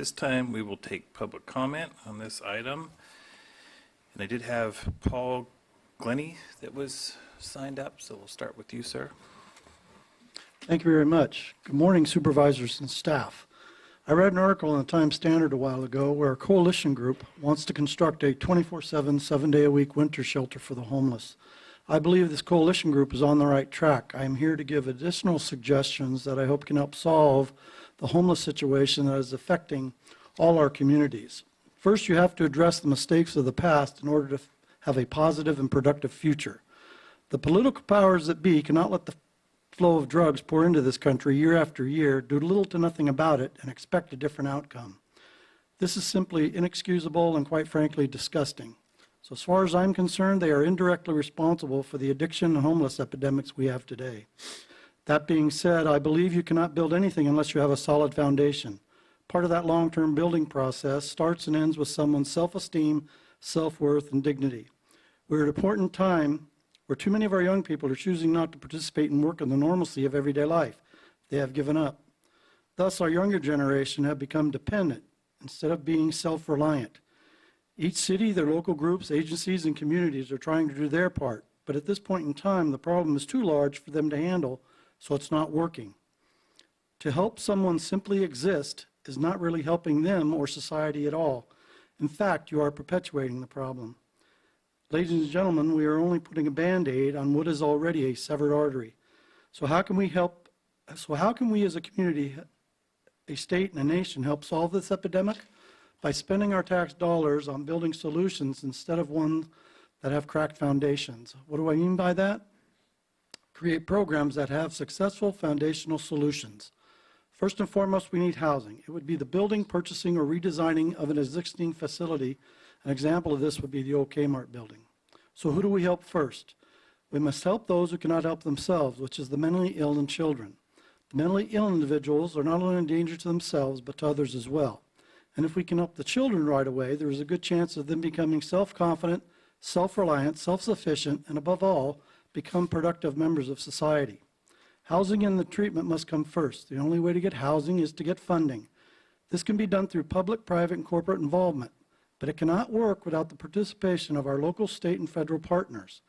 this time, we will take public comment on this item. And I did have Paul Glennie that was signed up, so we'll start with you, sir. Thank you very much. Good morning, supervisors and staff. I read an article in the Times Standard a while ago where a coalition group wants to construct a 24/7, 7-day-a-week winter shelter for the homeless. I believe this coalition group is on the right track. I am here to give additional suggestions that I hope can help solve the homeless situation that is affecting all our communities. First, you have to address the mistakes of the past in order to have a positive and productive future. The political powers that be cannot let the flow of drugs pour into this country year after year, do little to nothing about it, and expect a different outcome. This is simply inexcusable and, quite frankly, disgusting. So as far as I'm concerned, they are indirectly responsible for the addiction and homeless epidemics we have today. That being said, I believe you cannot build anything unless you have a solid foundation. Part of that long-term building process starts and ends with someone's self-esteem, self-worth, and dignity. We're at a point in time where too many of our young people are choosing not to participate in work in the normalcy of everyday life. They have given up. Thus, our younger generation have become dependent instead of being self-reliant. Each city, their local groups, agencies, and communities are trying to do their part, but at this point in time, the problem is too large for them to handle, so it's not working. To help someone simply exist is not really helping them or society at all. In fact, you are perpetuating the problem. Ladies and gentlemen, we are only putting a Band-Aid on what is already a severed artery. So how can we as a community, a state, and a nation help solve this epidemic? By spending our tax dollars on building solutions instead of ones that have cracked foundations. What do I mean by that? Create programs that have successful foundational solutions. First and foremost, we need housing. It would be the building, purchasing, or redesigning of an existing facility. An example of this would be the old Kmart building. So who do we help first? We must help those who cannot help themselves, which is the mentally ill and children. The mentally ill individuals are not only in danger to themselves, but to others as well. And if we can help the children right away, there is a good chance of them becoming self-confident, self-reliant, self-sufficient, and above all, become productive members of society. Housing and the treatment must come first. The only way to get housing is to get funding. This can be done through public, private, and corporate involvement, but it cannot work without the participation of our local, state, and federal partners.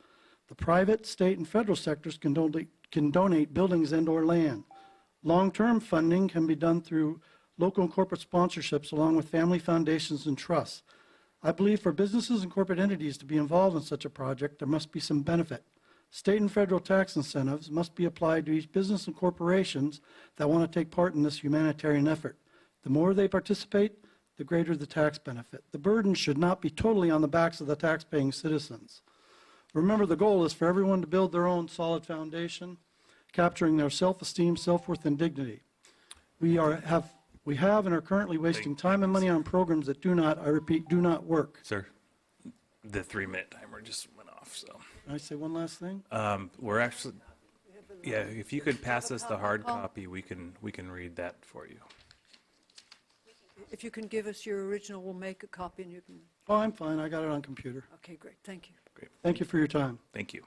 The private, state, and federal sectors can donate buildings and/or land. Long-term funding can be done through local and corporate sponsorships along with family foundations and trusts. I believe for businesses and corporate entities to be involved in such a project, there must be some benefit. State and federal tax incentives must be applied to each business and corporations that want to take part in this humanitarian effort. The more they participate, the greater the tax benefit. The burden should not be totally on the backs of the tax-paying citizens. Remember, the goal is for everyone to build their own solid foundation, capturing their self-esteem, self-worth, and dignity. We have and are currently wasting time and money on programs that do not, I repeat, do not work. Sir, the 3-minute timer just went off, so. Can I say one last thing? We're actually, yeah, if you could pass us the hard copy, we can read that for you. If you can give us your original, we'll make a copy and you can... Oh, I'm fine. I got it on computer. Okay, great. Thank you. Great. Thank you for your time. Thank you.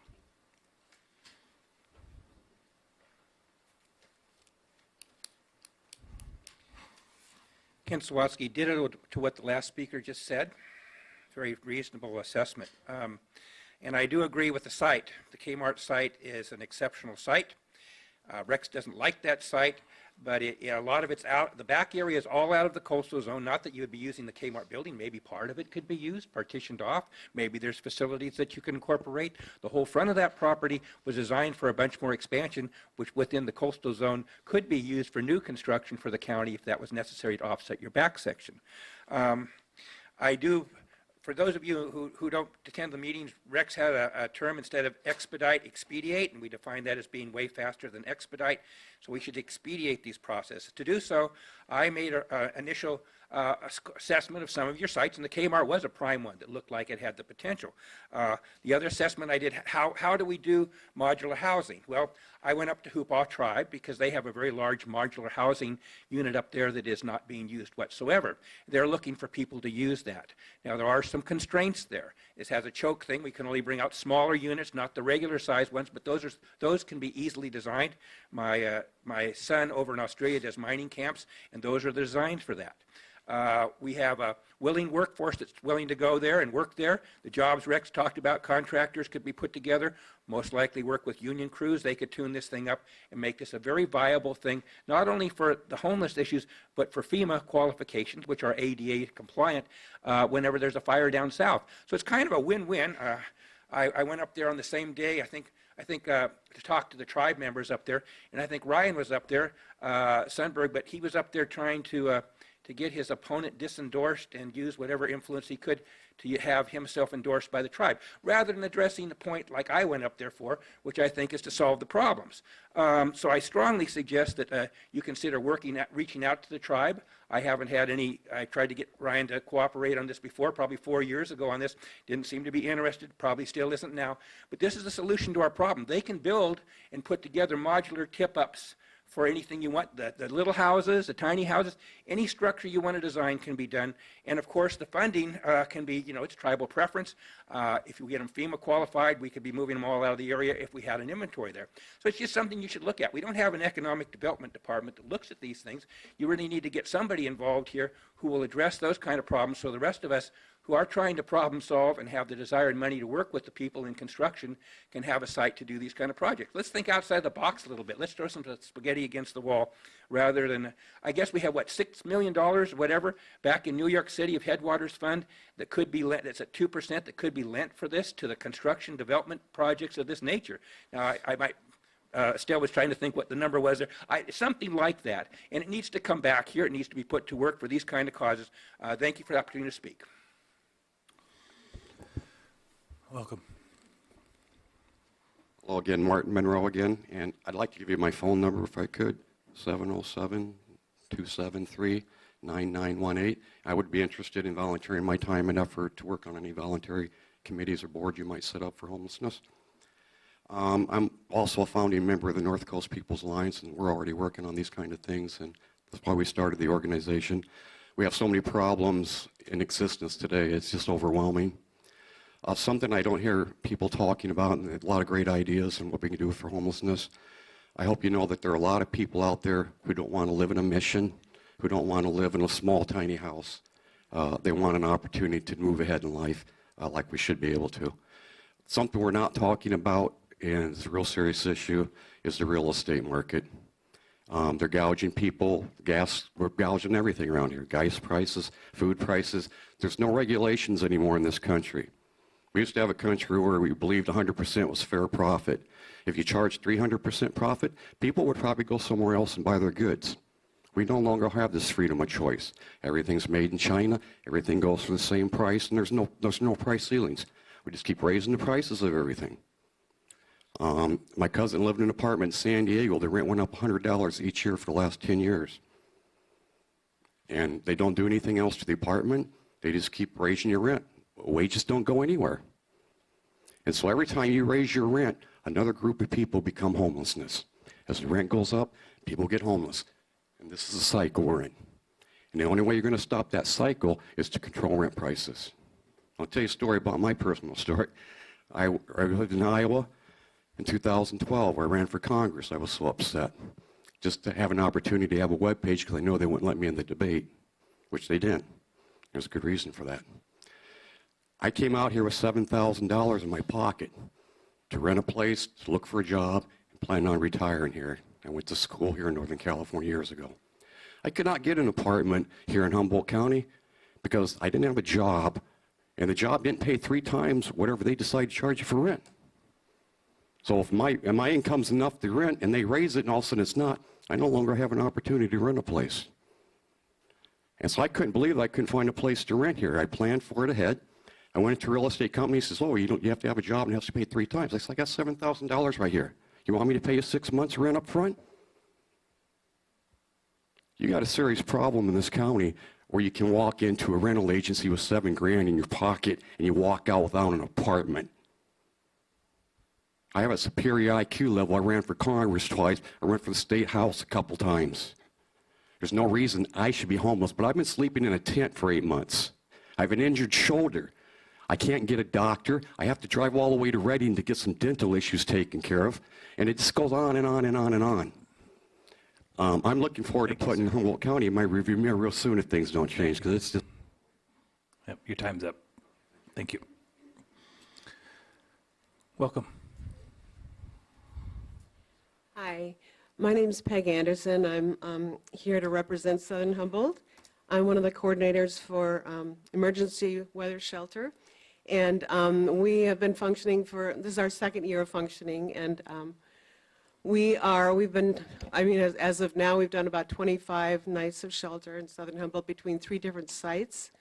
Ken Sawatsky, ditto to what the last speaker just said. Very reasonable assessment. And I do agree with the site. The Kmart site is an exceptional site. Rex doesn't like that site, but a lot of it's out. The back area is all out of the coastal zone. Not that you would be using the Kmart building. Maybe part of it could be used, partitioned off. Maybe there's facilities that you can incorporate. The whole front of that property was designed for a bunch more expansion, which within the coastal zone could be used for new construction for the county if that was necessary to offset your back section. For those of you who don't attend the meetings, Rex had a term instead of expedite, expedite, and we define that as being way faster than expedite. So we should expedite these processes. To do so, I made an initial assessment of some of your sites, and the Kmart was a prime one that looked like it had the potential. The other assessment I did, how do we do modular housing? Well, I went up to Hoopaw Tribe because they have a very large modular housing unit up there that is not being used whatsoever. They're looking for people to use that. Now, there are some constraints there. This has a choke thing. We can only bring out smaller units, not the regular size ones, but those can be easily designed. My son over in Australia does mining camps, and those are designed for that. We have a willing workforce that's willing to go there and work there. The jobs Rex talked about, contractors could be put together, most likely work with union crews. They could tune this thing up and make this a very viable thing, not only for the homeless issues, but for FEMA qualifications, which are ADA compliant, whenever there's a fire down south. So it's kind of a win-win. I went up there on the same day, I think to talk to the tribe members up there, and I think Ryan was up there, Sundberg, but he was up there trying to get his opponent disendorsed and use whatever influence he could to have himself endorsed by the tribe, rather than addressing the point like I went up there for, which I think is to solve the problems. So I strongly suggest that you consider reaching out to the tribe. I haven't had any, I tried to get Ryan to cooperate on this before, probably 4 years ago on this, didn't seem to be interested, probably still isn't now. But this is the solution to our problem. They can build and put together modular tip-ups for anything you want, the little houses, the tiny houses, any structure you want to design can be done. And of course, the funding can be, it's tribal preference. If we get them FEMA qualified, we could be moving them all out of the area if we had an inventory there. So it's just something you should look at. We don't have an economic development department that looks at these things. You really need to get somebody involved here who will address those kind of problems so the rest of us who are trying to problem solve and have the desire and money to work with the people in construction can have a site to do these kind of projects. Let's think outside the box a little bit. Let's throw some spaghetti against the wall rather than, I guess we have, what, $6 million, whatever, back in New York City of Headwaters Fund that could be lent, that's at 2%, that could be lent for this to the construction development projects of this nature. Now, I might, Estelle was trying to think what the number was there. Something like that. And it needs to come back here. It needs to be put to work for these kind of causes. Thank you for the opportunity to speak. Welcome. Hello again, Martin Monroe again, and I'd like to give you my phone number if I could, 707-273-9918. I would be interested in volunteering my time and effort to work on any voluntary committees or boards you might set up for homelessness. I'm also a founding member of the North Coast People's Alliance, and we're already working on these kind of things, and that's why we started the organization. We have so many problems in existence today, it's just overwhelming. Something I don't hear people talking about, and a lot of great ideas on what we can do for homelessness. I hope you know that there are a lot of people out there who don't want to live in a mission, who don't want to live in a small, tiny house. They want an opportunity to move ahead in life like we should be able to. Something we're not talking about, and it's a real serious issue, is the real estate market. They're gouging people, we're gouging everything around here, gas prices, food prices. There's no regulations anymore in this country. We used to have a country where we believed 100% was fair profit. If you charged 300% profit, people would probably go somewhere else and buy their goods. We no longer have this freedom of choice. Everything's made in China, everything goes for the same price, and there's no price ceilings. We just keep raising the prices of everything. My cousin lived in an apartment in San Diego. The rent went up $100 each year for the last 10 years. And they don't do anything else to the apartment. They just keep raising your rent. Wages don't go anywhere. And so every time you raise your rent, another group of people become homelessness. As the rent goes up, people get homeless. And this is a cycle we're in. And the only way you're going to stop that cycle is to control rent prices. I'll tell you a story about my personal story. I lived in Iowa in 2012, where I ran for Congress. I was so upset just to have an opportunity to have a web page because I know they wouldn't let me in the debate, which they didn't. There's a good reason for that. I came out here with $7,000 in my pocket to rent a place, to look for a job, and plan on retiring here. I went to school here in Northern California years ago. I could not get an apartment here in Humboldt County because I didn't have a job, and the job didn't pay 3 times whatever they decide to charge you for rent. So if my income's enough to rent and they raise it and all of a sudden it's not, I no longer have an opportunity to rent a place. And so I couldn't believe I couldn't find a place to rent here. I planned for it ahead. I went into a real estate company and says, oh, you have to have a job and you have to pay 3 times. I said, I got $7,000 right here. You want me to pay you 6 months rent up front? You got a serious problem in this county where you can walk into a rental agency with $7 grand in your pocket and you walk out without an apartment. I have a superior IQ level. I ran for Congress twice. I ran for the state house a couple times. There's no reason I should be homeless, but I've been sleeping in a tent for 8 months. I have an injured shoulder. I can't get a doctor. I have to drive all the way to Reading to get some dental issues taken care of. And it just goes on and on and on and on. I'm looking forward to putting Humboldt County in my review mirror real soon if things don't change, because it's just... Yep, your time's up. Thank you. Welcome. Hi, my name is Peg Anderson. I'm here to represent Southern Humboldt. I'm one of the coordinators for Emergency Weather Shelter. And we have been functioning this is our second year of functioning. And as of now, we've done about 25 nights of shelter in Southern Humboldt between 3 different sites.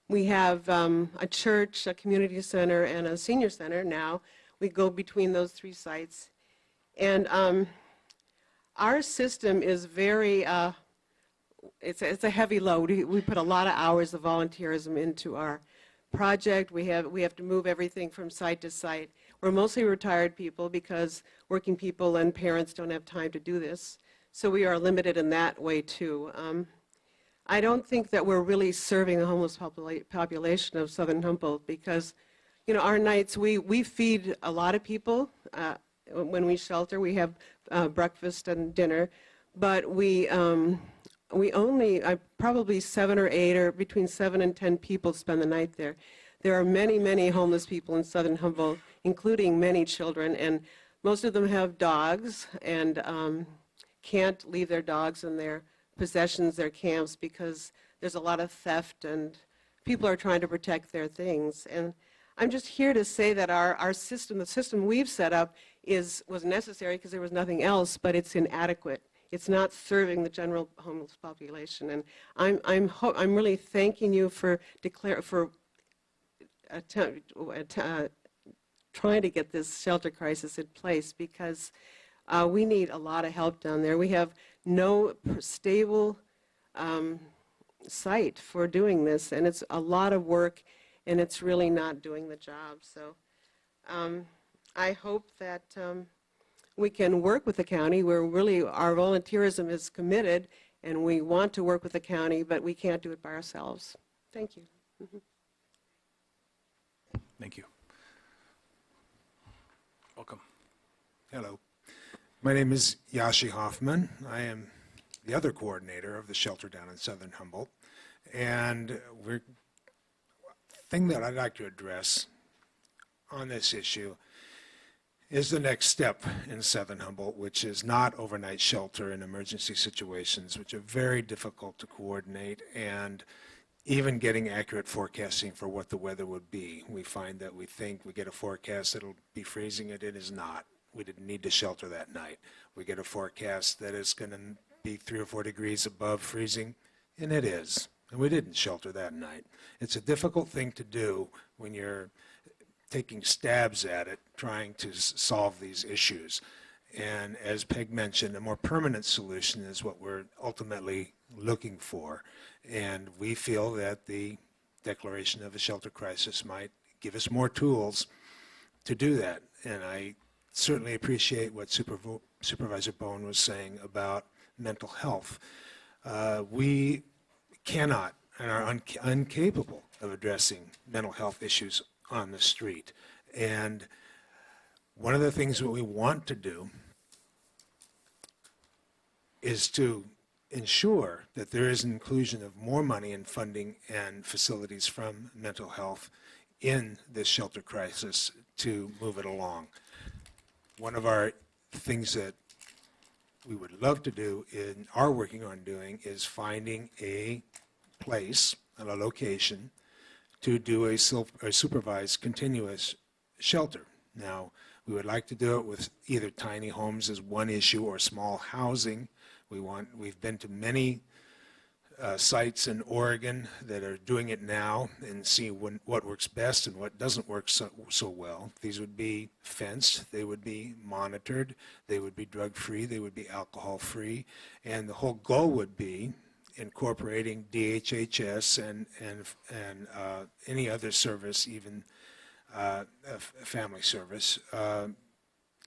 We have a church, a community center, and a senior center now. We go between those 3 sites. And our system is very, it's a heavy load. We put a lot of hours of volunteerism into our project. We have to move everything from site to site. We're mostly retired people because working people and parents don't have time to do this. So we are limited in that way too. I don't think that we're really serving the homeless population of Southern Humboldt because, you know, our nights, we feed a lot of people. When we shelter, we have breakfast and dinner, but we only, probably 7 or 8 or between 7 and 10 people spend the night there. There are many, many homeless people in Southern Humboldt, including many children, and most of them have dogs and can't leave their dogs in their possessions, their camps, because there's a lot of theft and people are trying to protect their things. And I'm just here to say that our system, the system we've set up, was necessary because there was nothing else, but it's inadequate. It's not serving the general homeless population. And I'm really thanking you for trying to get this shelter crisis in place because we need a lot of help down there. We have no stable site for doing this, and it's a lot of work, and it's really not doing the job. So I hope that we can work with the county where really our volunteerism is committed, and we want to work with the county, but we can't do it by ourselves. Thank you. Thank you. Welcome. Hello. My name is Yashi Hoffman. I am the other coordinator of the shelter down in Southern Humboldt. And the thing that I'd like to address on this issue is the next step in Southern Humboldt, which is not overnight shelter in emergency situations, which are very difficult to coordinate, and even getting accurate forecasting for what the weather would be. We find that we think we get a forecast that'll be freezing, and it is not. We didn't need to shelter that night. We get a forecast that it's going to be 3 or 4 degrees above freezing, and it is. And we didn't shelter that night. It's a difficult thing to do when you're taking stabs at it, trying to solve these issues. And as Peg mentioned, a more permanent solution is what we're ultimately looking for. And we feel that the declaration of a shelter crisis might give us more tools to do that. And I certainly appreciate what Supervisor Bone was saying about mental health. We cannot and are incapable of addressing mental health issues on the street. And one of the things that we want to do is to ensure that there is an inclusion of more money and funding and facilities from mental health in this shelter crisis to move it along. One of our things that we would love to do and are working on doing is finding a place, a location, to do a supervised continuous shelter. Now, we would like to do it with either tiny homes as one issue or small housing. We've been to many sites in Oregon that are doing it now and see what works best and what doesn't work so well. These would be fenced, they would be monitored, they would be drug-free, they would be alcohol-free, and the whole goal would be incorporating DHHS and any other service, even family service,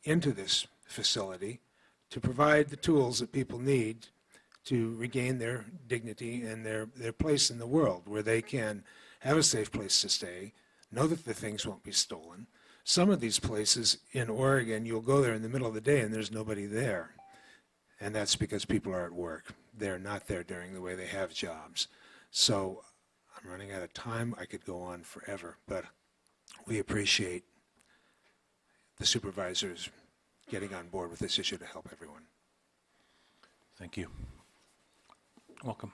into this facility to provide the tools that people need to regain their dignity and their place in the world, where they can have a safe place to stay, know that the things won't be stolen. Some of these places in Oregon, you'll go there in the middle of the day and there's nobody there. and that's because people are at work. They're not there during the way they have jobs. So I'm running out of time. I could go on forever, but we appreciate the supervisors getting on board with this issue to help everyone. Thank you. Welcome.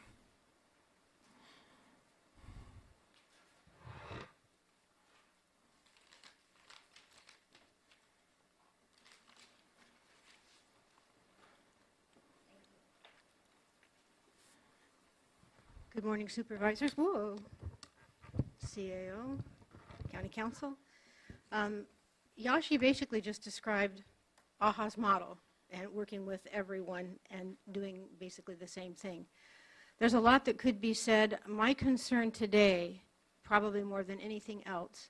Good morning, supervisors. Whoa. CAO, County Council. Yashi basically just described AHA's model and working with everyone and doing basically the same thing. There's a lot that could be said. My concern today, probably more than anything else,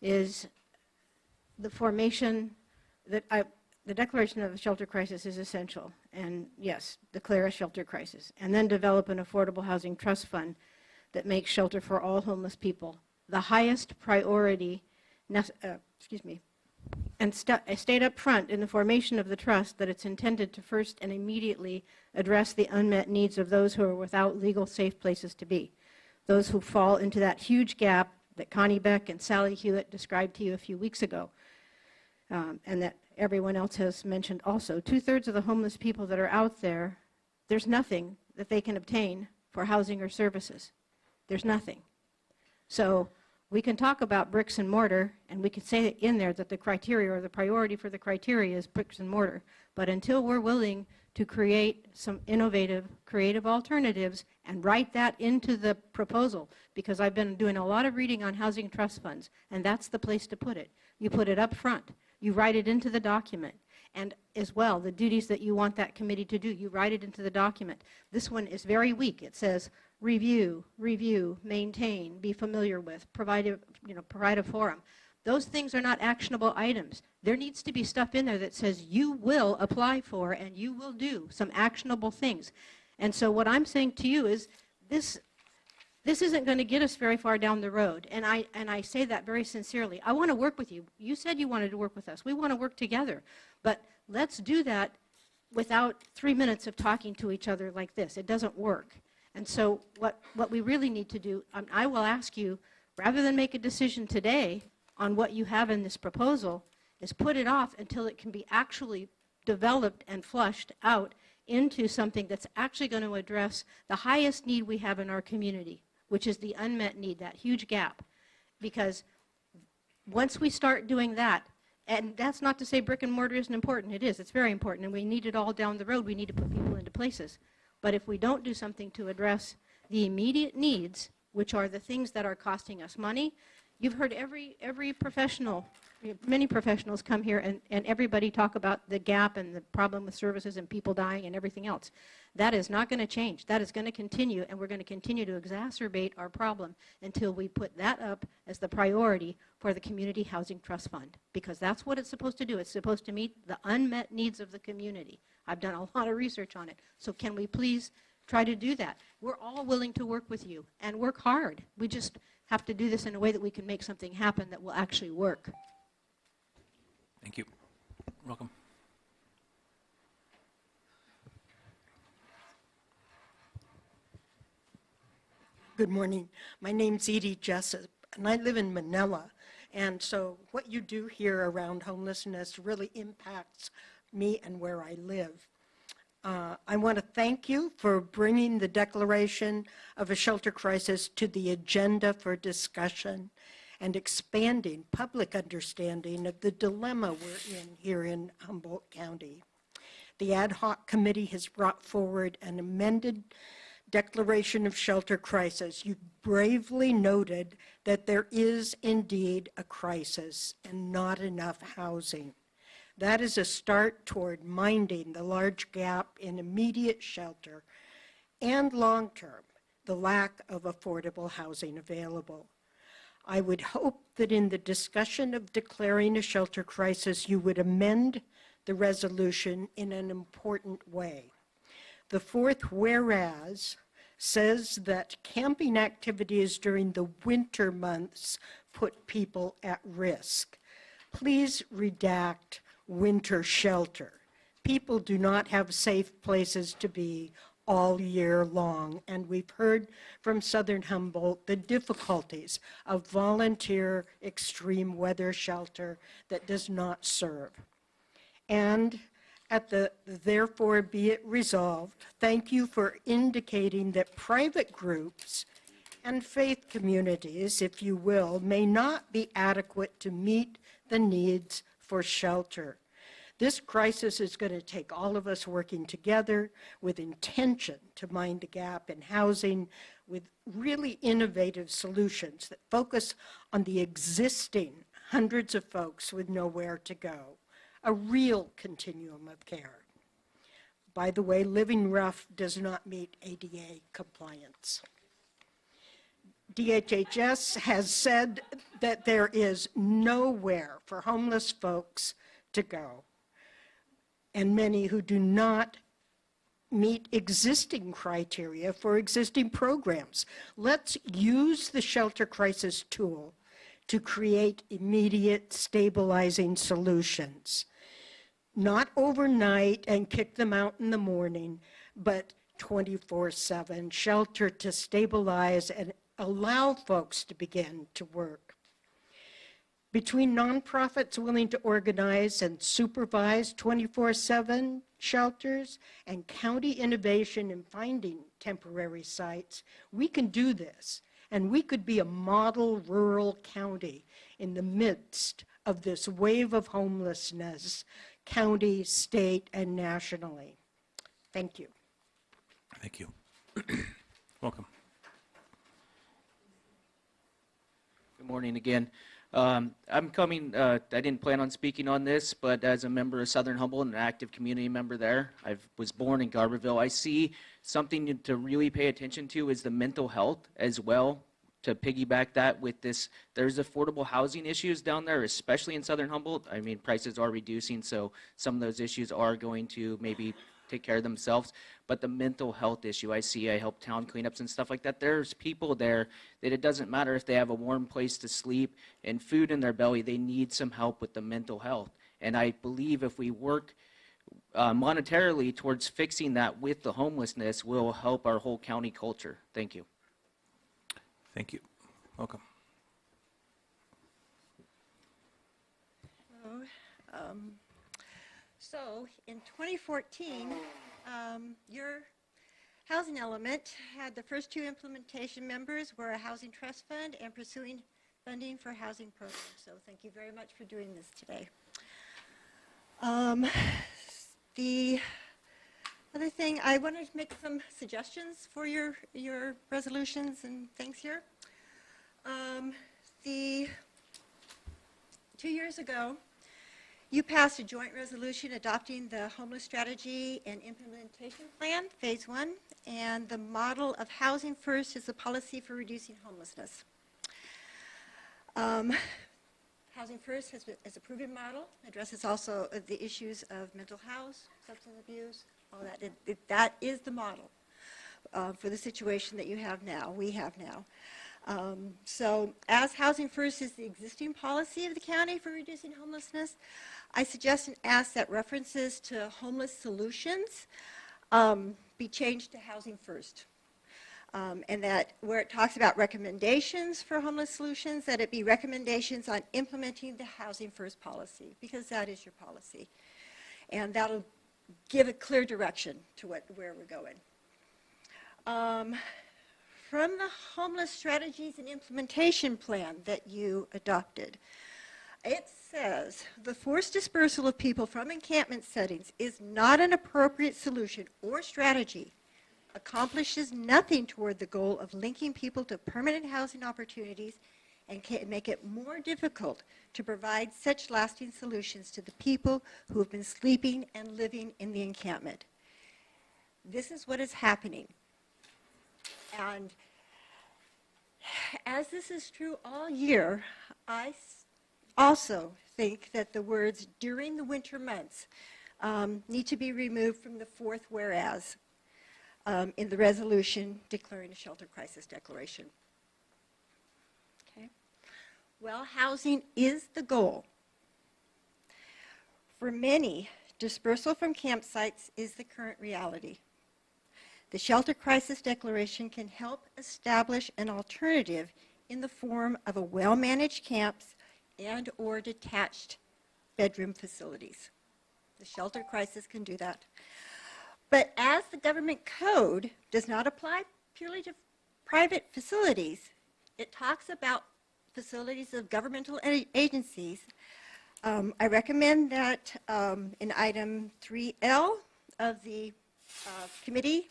is the formation that the declaration of a shelter crisis is essential, and yes, declare a shelter crisis, and then develop an affordable housing trust fund that makes shelter for all homeless people the highest priority, and state up front in the formation of the trust that it's intended to first and immediately address the unmet needs of those who are without legal safe places to be, those who fall into that huge gap that Connie Beck and Sally Hewitt described to you a few weeks ago, and that everyone else has mentioned also. 2/3 of the homeless people that are out there, there's nothing that they can obtain for housing or services. There's nothing. So we can talk about bricks and mortar, and we can say in there that the criteria or the priority for the criteria is bricks and mortar. But until we're willing to create some innovative, creative alternatives and write that into the proposal, because I've been doing a lot of reading on housing trust funds, and that's the place to put it. You put it up front. You write it into the document. And as well, the duties that you want that committee to do, you write it into the document. This one is very weak. It says, review, maintain, be familiar with, provide a forum. Those things are not actionable items. There needs to be stuff in there that says you will apply for and you will do some actionable things. And so what I'm saying to you is this isn't going to get us very far down the road. And I say that very sincerely. I want to work with you. You said you wanted to work with us. We want to work together. But let's do that without 3 minutes of talking to each other like this. It doesn't work. And so what we really need to do, I will ask you, rather than make a decision today on what you have in this proposal, is put it off until it can be actually developed and flushed out into something that's actually going to address the highest need we have in our community, which is the unmet need, that huge gap. Because once we start doing that, and that's not to say brick and mortar isn't important. It is. It's very important, and we need it all down the road. We need to put people into places. But if we don't do something to address the immediate needs, which are the things that are costing us money, you've heard every professional, many professionals come here and everybody talk about the gap and the problem with services and people dying and everything else. That is not going to change. That is going to continue, and we're going to continue to exacerbate our problem until we put that up as the priority for the Community Housing Trust Fund, because that's what it's supposed to do. It's supposed to meet the unmet needs of the community. I've done a lot of research on it. So can we please try to do that? We're all willing to work with you and work hard. We just have to do this in a way that we can make something happen that will actually work. Thank you. Welcome. Good morning. My name's Edie Jessup, and I live in Manila. And so what you do here around homelessness really impacts me and where I live. I want to thank you for bringing the declaration of a shelter crisis to the agenda for discussion and expanding public understanding of the dilemma we're in here in Humboldt County. The ad hoc committee has brought forward an amended declaration of shelter crisis. You bravely noted that there is indeed a crisis and not enough housing. That is a start toward minding the large gap in immediate shelter and long-term, the lack of affordable housing available. I would hope that in the discussion of declaring a shelter crisis, you would amend the resolution in an important way. The fourth whereas says that camping activities during the winter months put people at risk. Please redact winter shelter. people do not have safe places to be all year long, and we've heard from Southern Humboldt the difficulties of volunteer extreme weather shelter that does not serve. And at the therefore be it resolved, thank you for indicating that private groups and faith communities, if you will, may not be adequate to meet the needs for shelter. This crisis is going to take all of us working together with intention to mind the gap in housing with really innovative solutions that focus on the existing hundreds of folks with nowhere to go, a real continuum of care. By the way, living rough does not meet ADA compliance. DHHS has said that there is nowhere for homeless folks to go, and many who do not meet existing criteria for existing programs. Let's use the shelter crisis tool to create immediate stabilizing solutions. Not overnight and kick them out in the morning, but 24/7 shelter to stabilize and allow folks to begin to work. Between nonprofits willing to organize and supervise 24/7 shelters and county innovation in finding temporary sites, we can do this. And we could be a model rural county in the midst of this wave of homelessness, county, state, and nationally. Thank you. Thank you. Welcome. Good morning again. I'm coming, I didn't plan on speaking on this, but as a member of Southern Humboldt and an active community member there, I was born in Garberville. I see something to really pay attention to is the mental health as well. To piggyback that with this, there's affordable housing issues down there, especially in Southern Humboldt. I mean, prices are reducing, so some of those issues are going to maybe take care of themselves. But the mental health issue, I help town cleanups and stuff like that. There's people there that it doesn't matter if they have a warm place to sleep and food in their belly, they need some help with the mental health. And I believe if we work monetarily towards fixing that with the homelessness, will help our whole county culture. Thank you. Thank you. Welcome. So in 2014, your housing element had the first two implementation members were a housing trust fund and pursuing funding for housing programs. So thank you very much for doing this today. The other thing, I wanted to make some suggestions for your resolutions and things here. 2 years ago, you passed a joint resolution adopting the homeless strategy and implementation plan, phase 1, and the model of housing first is a policy for reducing homelessness. Housing First is a proven model, addresses also the issues of mental health, substance abuse, all that. That is the model for the situation that you have now, we have now. So as Housing First is the existing policy of the county for reducing homelessness, I suggest and ask that references to homeless solutions be changed to Housing First. And that where it talks about recommendations for homeless solutions, that it be recommendations on implementing the Housing First policy, because that is your policy. And that'll give a clear direction to where we're going. From the homeless strategies and implementation plan that you adopted, it says the forced dispersal of people from encampment settings is not an appropriate solution or strategy, accomplishes nothing toward the goal of linking people to permanent housing opportunities, and can make it more difficult to provide such lasting solutions to the people who have been sleeping and living in the encampment. This is what is happening. And as this is true all year, I also think that the words during the winter months need to be removed from the fourth whereas in the resolution declaring a shelter crisis declaration. Okay. Well, housing is the goal. For many, Dispersal from campsites is the current reality. The Shelter Crisis Declaration can help establish an alternative in the form of a well-managed camps and/or detached bedroom facilities. The Shelter Crisis can do that. But as the government code does not apply purely to private facilities, it talks about facilities of governmental agencies. I recommend that in item 3L of the committee,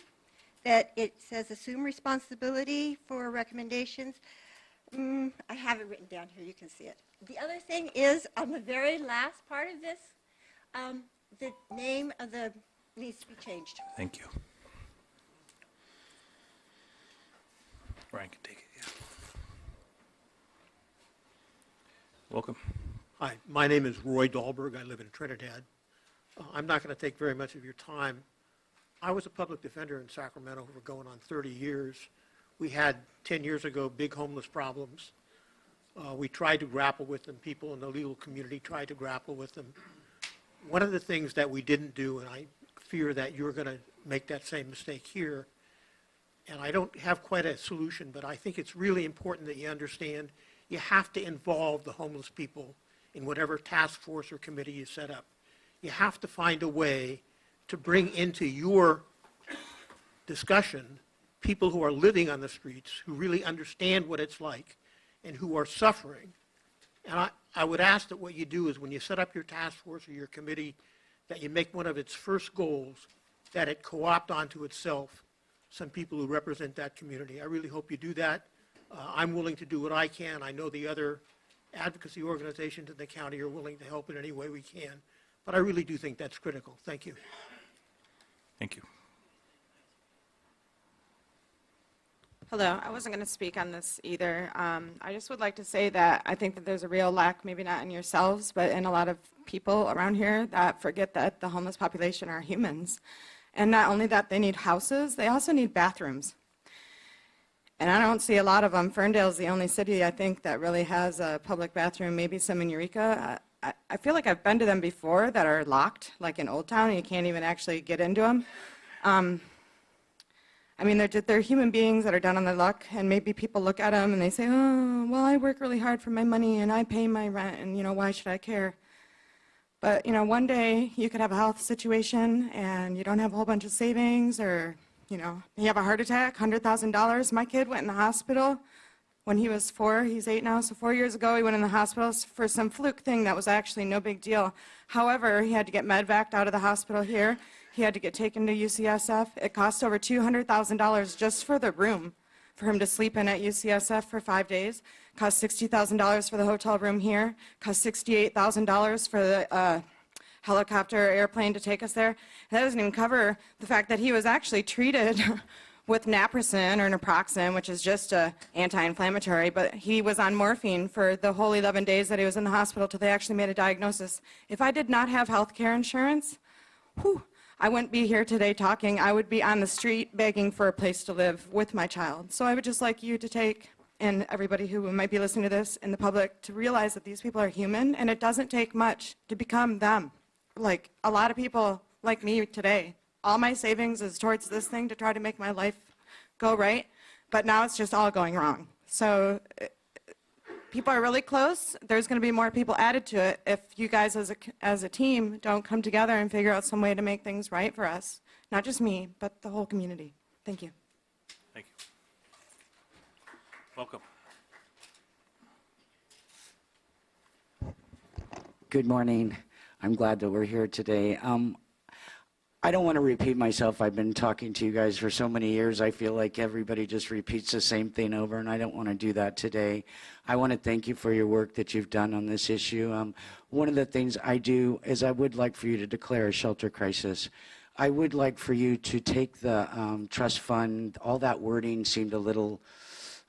that it says assume responsibility for recommendations. I have it written down here, you can see it. The other thing is, on the very last part of this, the name of the needs to be changed. Thank you. Ryan can take it, yeah. Welcome. Hi, my name is Roy Dahlberg. I live in Trinidad. I'm not going to take very much of your time. I was a public defender in Sacramento for going on 30 years. We had 10 years ago big homeless problems. We tried to grapple with them. People in the legal community tried to grapple with them. One of the things that we didn't do, and I fear that you're going to make that same mistake here, and I don't have quite a solution, but I think it's really important that you understand you have to involve the homeless people in whatever task force or committee you set up. You have to find a way to bring into your discussion people who are living on the streets, who really understand what it's like, and who are suffering. And I would ask that what you do is when you set up your task force or your committee, that you make one of its first goals that it co-opt onto itself some people who represent that community. I really hope you do that. I'm willing to do what I can. I know the other advocacy organizations in the county are willing to help in any way we can. But I really do think that's critical. Thank you. Thank you. Hello, I wasn't going to speak on this either. I just would like to say that I think that there's a real lack, maybe not in yourselves, but in a lot of people around here that forget that the homeless population are humans. And not only that, they need houses, they also need bathrooms. And I don't see a lot of them. Ferndale is the only city, I think, that really has a public bathroom, maybe some in Eureka. I feel like I've been to them before that are locked, like in Old Town, and you can't even actually get into them. I mean, they're human beings that are down on their luck, and maybe people look at them and they say, oh, well, I work really hard for my money, and I pay my rent, and, why should I care? But, one day you could have a health situation, and you don't have a whole bunch of savings, or, you have a heart attack, $100,000. My kid went in the hospital when he was 4. He's 8 now, so 4 years ago he went in the hospital for some fluke thing that was actually no big deal. However, he had to get medvaced out of the hospital here. He had to get taken to UCSF. It cost over $200,000 just for the room for him to sleep in at UCSF for 5 days. It cost $60,000 for the hotel room here. It cost $68,000 for the helicopter airplane to take us there. That doesn't even cover the fact that he was actually treated with naproxen or naproxen, which is just an anti-inflammatory, but he was on morphine for the whole 11 days that he was in the hospital till they actually made a diagnosis. If I did not have health care insurance, I wouldn't be here today talking. I would be on the street begging for a place to live with my child. So I would just like you to take, and everybody who might be listening to this in the public, to realize that these people are human, and it doesn't take much to become them. Like a lot of people like me today, all my savings is towards this thing to try to make my life go right, but now it's just all going wrong. So people are really close. There's going to be more people added to it if you guys as a team don't come together and figure out some way to make things right for us. Not just me, but the whole community. Thank you. Thank you. Welcome. Good morning. I'm glad that we're here today. I don't want to repeat myself. I've been talking to you guys for so many years. I feel like everybody just repeats the same thing over, and I don't want to do that today. I want to thank you for your work that you've done on this issue. One of the things I do is I would like for you to declare a shelter crisis. I would like for you to take the trust fund. All that wording seemed a little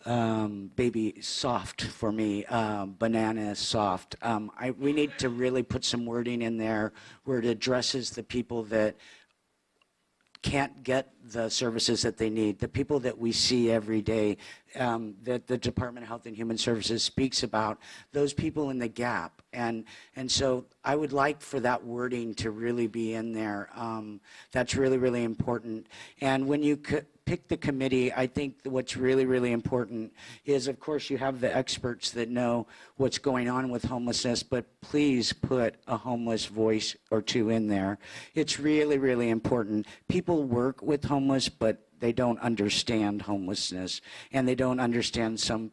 baby soft for me, banana soft. We need to really put some wording in there where it addresses the people that can't get the services that they need, the people that we see every day. that the Department of Health and Human Services speaks about, those people in the gap. And so I would like for that wording to really be in there. That's really, really important. And when you pick the committee, I think what's really, really important is, of course, you have the experts that know what's going on with homelessness, but please put a homeless voice or two in there. It's really, really important. People work with homeless, but they don't understand homelessness, and they don't understand some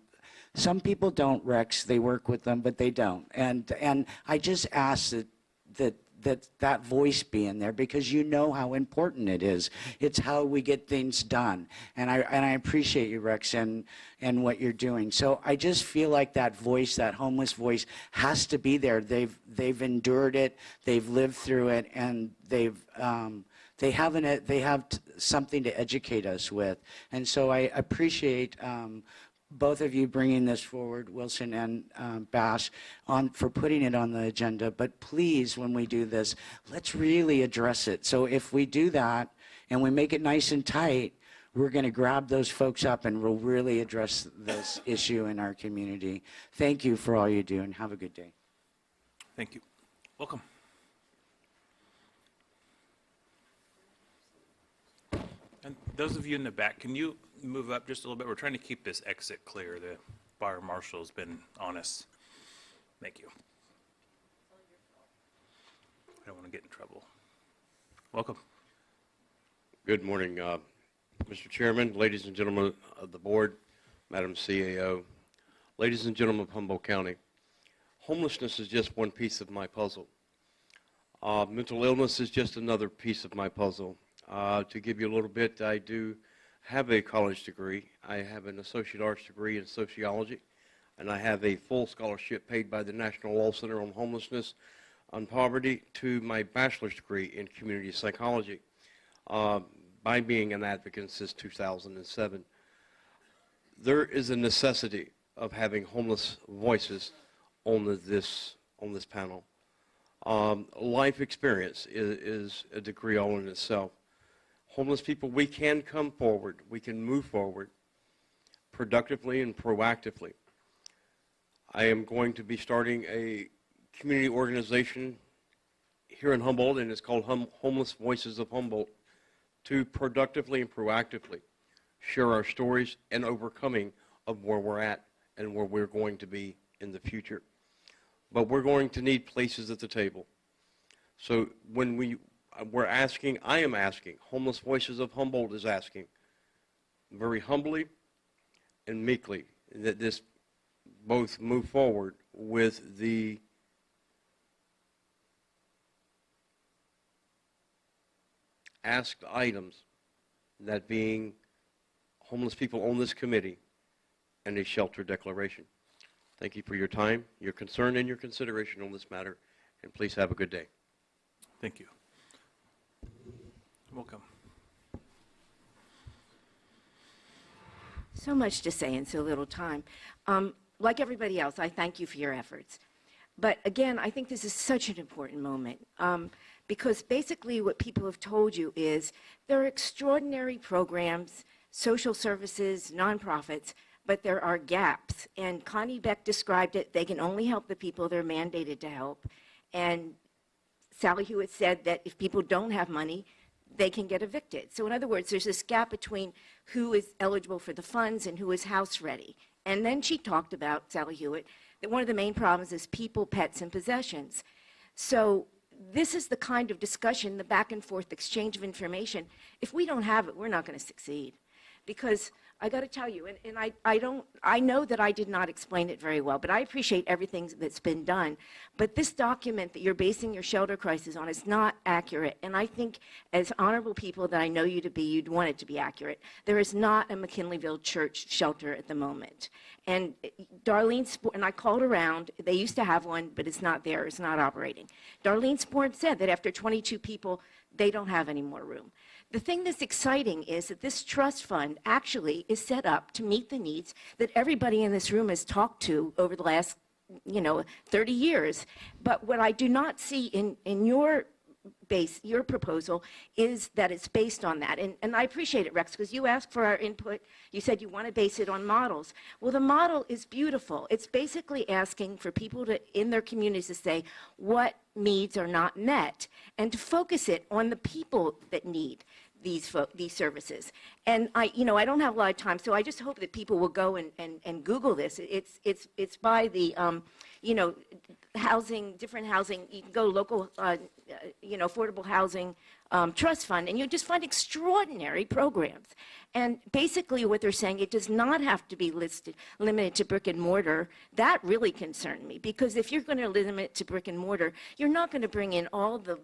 people don't, Rex. They work with them, but they don't. And I just ask that voice be in there, because you know how important it is. It's how we get things done. And I appreciate you, Rex, and what you're doing. So I just feel like that voice, that homeless voice, has to be there. They've endured it, they've lived through it, and they have something to educate us with. And so I appreciate both of you bringing this forward, Wilson and Bash, for putting it on the agenda. But please, when we do this, let's really address it. So if we do that and we make it nice and tight, we're going to grab those folks up and we'll really address this issue in our community. Thank you for all you do, and have a good day. Thank you. Welcome. And those of you in the back, can you move up just a little bit? We're trying to keep this exit clear. The fire marshal's been on us. Thank you. I don't want to get in trouble. Welcome. Good morning, Mr. Chairman, ladies and gentlemen of the board, Madam CAO, ladies and gentlemen of Humboldt County. Homelessness is just one piece of my puzzle. Mental illness is just another piece of my puzzle. To give you a little bit, I do have a college degree. I have an associate arts degree in sociology, and I have a full scholarship paid by the National Law Center on Homelessness and Poverty to my bachelor's degree in community psychology by being an advocate since 2007. There is a necessity of having homeless voices on this panel. Life experience is a degree all in itself. Homeless people, we can come forward, we can move forward productively and proactively. I am going to be starting a community organization here in Humboldt, and it's called Homeless Voices of Humboldt, to productively and proactively share our stories and overcoming of where we're at and where we're going to be in the future. But we're going to need places at the table. So when I am asking, Homeless Voices of Humboldt is asking, very humbly and meekly, that this both move forward with the asked items, that being homeless people on this committee and a shelter declaration. Thank you for your time, your concern, and your consideration on this matter, and please have a good day. Thank you. Welcome. So much to say in so little time. Like everybody else, I thank you for your efforts. But again, I think this is such an important moment because basically what people have told you is there are extraordinary programs, social services, nonprofits, but there are gaps. And Connie Beck described it. They can only help the people they're mandated to help. And Sally Hewitt said that if people don't have money, they can get evicted. So in other words, there's this gap between who is eligible for the funds and who is house ready. And then she talked about, Sally Hewitt, that one of the main problems is people, pets, and possessions. So this is the kind of discussion, the back and forth exchange of information. If we don't have it, we're not going to succeed. Because I got to tell you, and I know that I did not explain it very well, but I appreciate everything that's been done. But this document that you're basing your shelter crisis on is not accurate. And I think as honorable people that I know you to be, you'd want it to be accurate. There is not a McKinleyville church shelter at the moment. And Darlene, and I called around, they used to have one, but it's not there, it's not operating. Darlene Sport said that after 22 people, they don't have any more room. The thing that's exciting is that this trust fund actually is set up to meet the needs that everybody in this room has talked to over the last, 30 years. But what I do not see in your your proposal is that it's based on that. And I appreciate it, Rex, because you asked for our input. You said you want to base it on models. Well, the model is beautiful. It's basically asking for people to, in their communities, to say what needs are not met and to focus it on the people that need these services. And I don't have a lot of time, so I just hope that people will go and Google this. It's by the, different housing. You can go local, affordable housing trust fund, and you just find extraordinary programs. And basically what they're saying, it does not have to be limited to brick and mortar. That really concerned me, because if you're going to limit it to brick and mortar, you're not going to bring in all the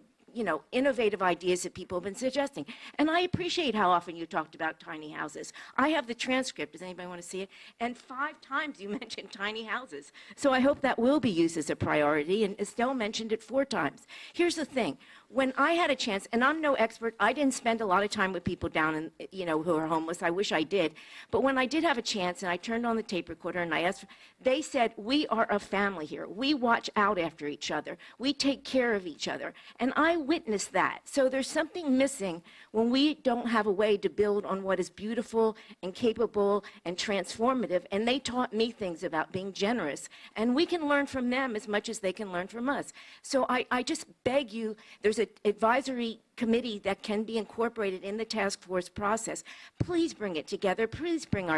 innovative ideas that people have been suggesting. And I appreciate how often you talked about tiny houses. I have the transcript. Does anybody want to see it? And 5 times you mentioned tiny houses. So I hope that will be used as a priority. And Estelle mentioned it 4 times. Here's the thing. When I had a chance, and I'm no expert, I didn't spend a lot of time with people down in, who are homeless. I wish I did. But when I did have a chance and I turned on the tape recorder and I asked, they said, we are a family here. We watch out after each other. We take care of each other. And I witnessed that. So there's something missing when we don't have a way to build on what is beautiful and capable and transformative. And they taught me things about being generous. And we can learn from them as much as they can learn from us. So I just beg you, there's an advisory committee that can be incorporated in the task force process. Please bring it together. Please bring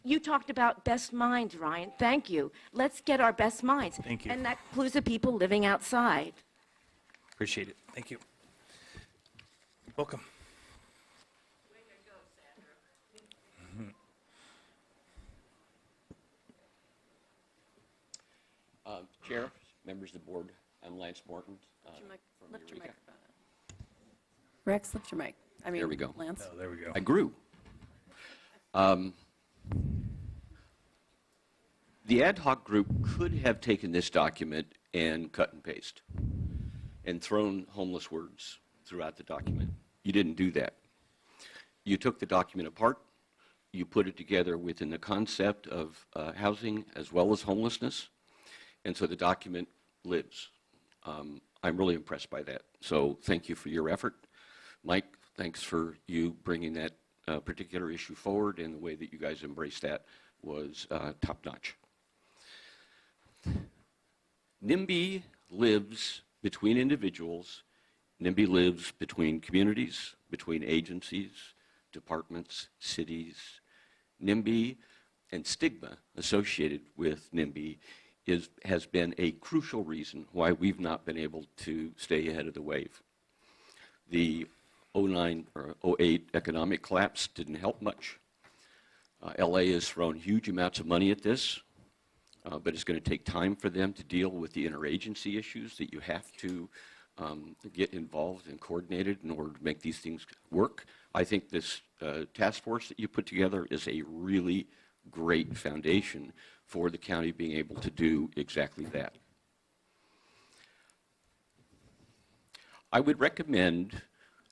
you talked about best minds, Ryan. Thank you. Let's get our best minds. Thank you. And that includes the people living outside. Appreciate it. Thank you. Welcome. Chair, members of the board, I'm Lance Morton. Lift your microphone up. Rex, lift your mic. There we go. Lance. Oh, there we go. I grew. The ad hoc group could have taken this document and cut and paste and thrown homeless words throughout the document. You didn't do that. You took the document apart. You put it together within the concept of housing as well as homelessness. And so the document lives. I'm really impressed by that. So thank you for your effort. Mike, thanks for you bringing that particular issue forward, and the way that you guys embraced that was top-notch. NIMBY lives between individuals. NIMBY lives between communities, between agencies, departments, cities. NIMBY and stigma associated with NIMBY has been a crucial reason why we've not been able to stay ahead of the wave. The 09 or 08 economic collapse didn't help much. LA has thrown huge amounts of money at this, but it's going to take time for them to deal with the interagency issues that you have to get involved and coordinated in order to make these things work. I think this task force that you put together is a really great foundation for the county being able to do exactly that. I would recommend,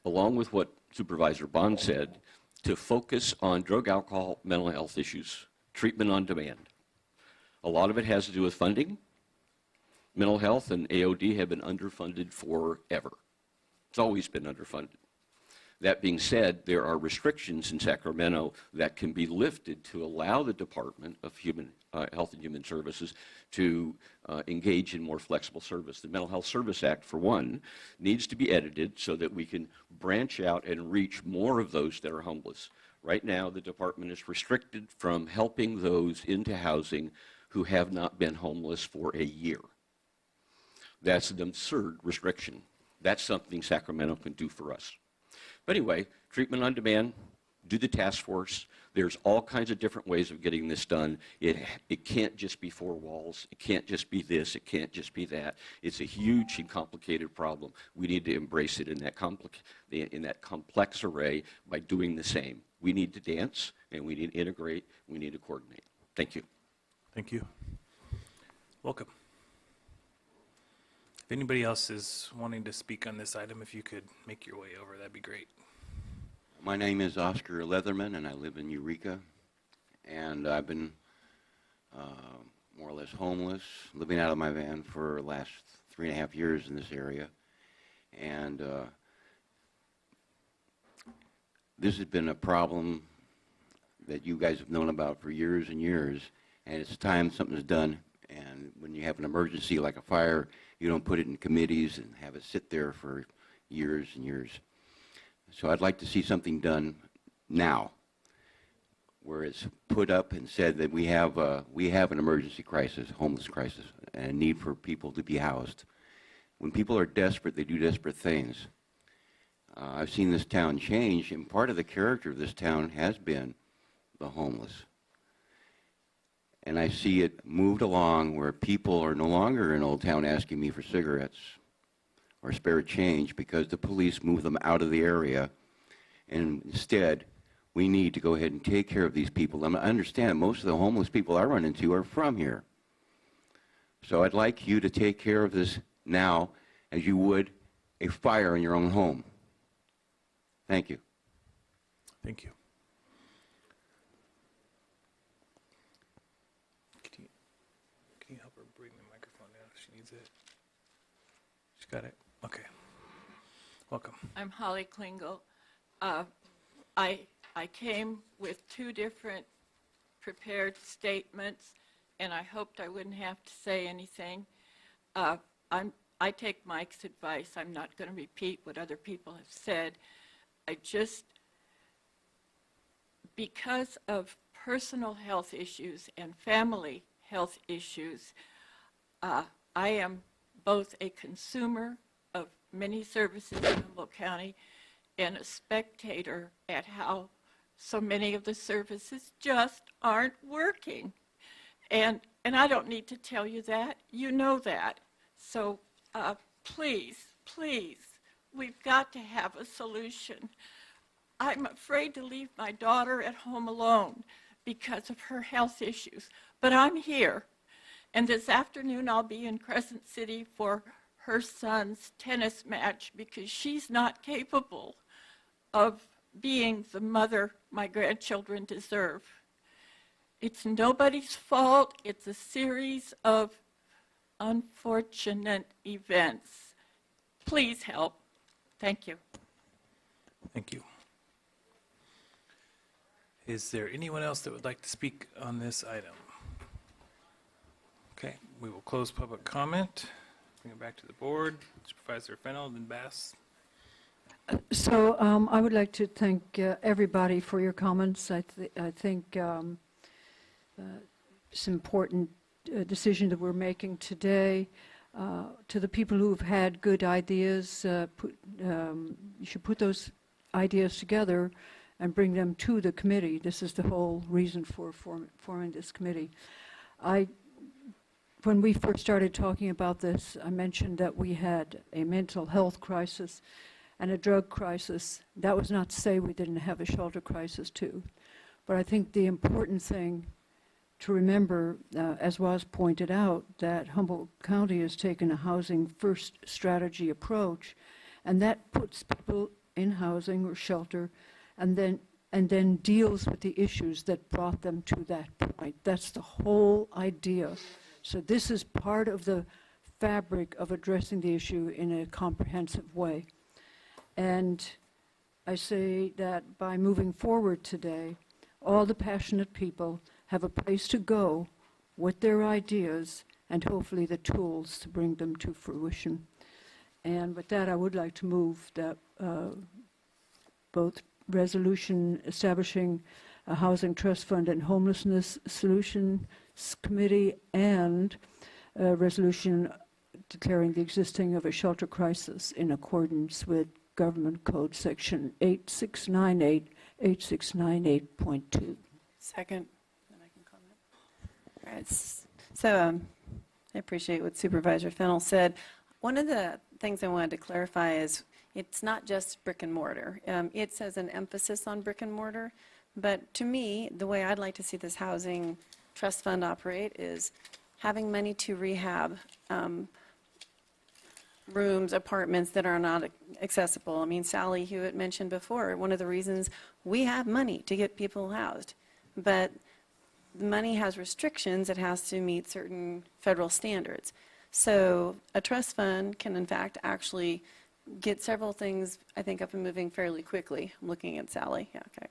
along with what Supervisor Bond said, to focus on drug, alcohol, mental health issues, treatment on demand. A lot of it has to do with funding. Mental health and AOD have been underfunded forever. It's always been underfunded. That being said, there are restrictions in Sacramento that can be lifted to allow the Department of Health and Human Services to engage in more flexible service. The Mental Health Service Act, for one, needs to be edited so that we can branch out and reach more of those that are homeless. Right now, the department is restricted from helping those into housing who have not been homeless for a year. That's an absurd restriction. That's something Sacramento can do for us. But anyway, treatment on demand, do the task force. There's all kinds of different ways of getting this done. It can't just be 4 walls. It can't just be this. It can't just be that. It's a huge and complicated problem. We need to embrace it in that complex array by doing the same. We need to dance, and we need to integrate. We need to coordinate. Thank you. Thank you. Welcome. If anybody else is wanting to speak on this item, if you could make your way over, that'd be great. My name is Oscar Leatherman, and I live in Eureka. And I've been more or less homeless, living out of my van for the last 3.5 years in this area. And this has been a problem that you guys have known about for years and years, and it's time something's done. And when you have an emergency like a fire, you don't put it in committees and have it sit there for years and years. So I'd like to see something done now, where it's put up and said that we have an emergency crisis, homeless crisis, and a need for people to be housed. When people are desperate, they do desperate things. I've seen this town change, and part of the character of this town has been the homeless. And I see it moved along where people are no longer in Old Town asking me for cigarettes or spare change because the police move them out of the area. And instead, we need to go ahead and take care of these people. And I understand most of the homeless people I run into are from here. So I'd like you to take care of this now as you would a fire in your own home. Thank you. Thank you. Can you help her bring the microphone down if she needs it? She's got it? Okay. Welcome. I'm Holly Klingel. I came with two different prepared statements, and I hoped I wouldn't have to say anything. I take Mike's advice. I'm not going to repeat what other people have said. Because of personal health issues and family health issues, I am both a consumer of many services in Humboldt County and a spectator at how so many of the services just aren't working. And I don't need to tell you that. You know that. So please, please, we've got to have a solution. I'm afraid to leave my daughter at home alone because of her health issues, but I'm here. And this afternoon I'll be in Crescent City for her son's tennis match because she's not capable of being the mother my grandchildren deserve. It's nobody's fault. It's a series of unfortunate events. Please help. Thank you. Thank you. Is there anyone else that would like to speak on this item? Okay, we will close public comment. Bring it back to the board. Supervisor Fennell, then Bass. So I would like to thank everybody for your comments. I think it's an important decision that we're making today. To the people who have had good ideas, you should put those ideas together and bring them to the committee. This is the whole reason for forming this committee. When we first started talking about this, I mentioned that we had a mental health crisis and a drug crisis. That was not to say we didn't have a shelter crisis too. But I think the important thing to remember, as was pointed out, that Humboldt County has taken a housing first strategy approach, and that puts people in housing or shelter and then deals with the issues that brought them to that point. That's the whole idea. So this is part of the fabric of addressing the issue in a comprehensive way. And I say that by moving forward today, all the passionate people have a place to go with their ideas and hopefully the tools to bring them to fruition. And with that, I would like to move that both resolution establishing a housing trust fund and homelessness solutions committee and a resolution declaring the existing of a shelter crisis in accordance with Government Code Section 8698, 8698.2. Second. Then I can comment. All right. So I appreciate what Supervisor Fennell said. One of the things I wanted to clarify is it's not just brick and mortar. It says an emphasis on brick and mortar, but to me, the way I'd like to see this housing trust fund operate is having money to rehab rooms, apartments that are not accessible. I mean, Sally Hewitt mentioned before, one of the reasons we have money to get people housed, but the money has restrictions. It has to meet certain federal standards. So a trust fund can, in fact, actually get several things, I think, up and moving fairly quickly. I'm looking at Sally. Yeah, okay.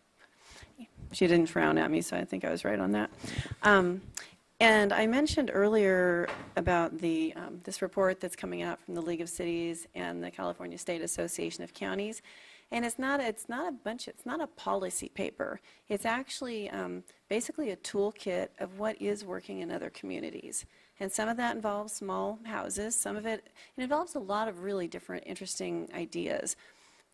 She didn't frown at me, so I think I was right on that. And I mentioned earlier about the this report that's coming out from the League of Cities and the California State Association of Counties. And it's not a policy paper. It's actually basically a toolkit of what is working in other communities. And some of that involves small houses. Some of it involves a lot of really different, interesting ideas.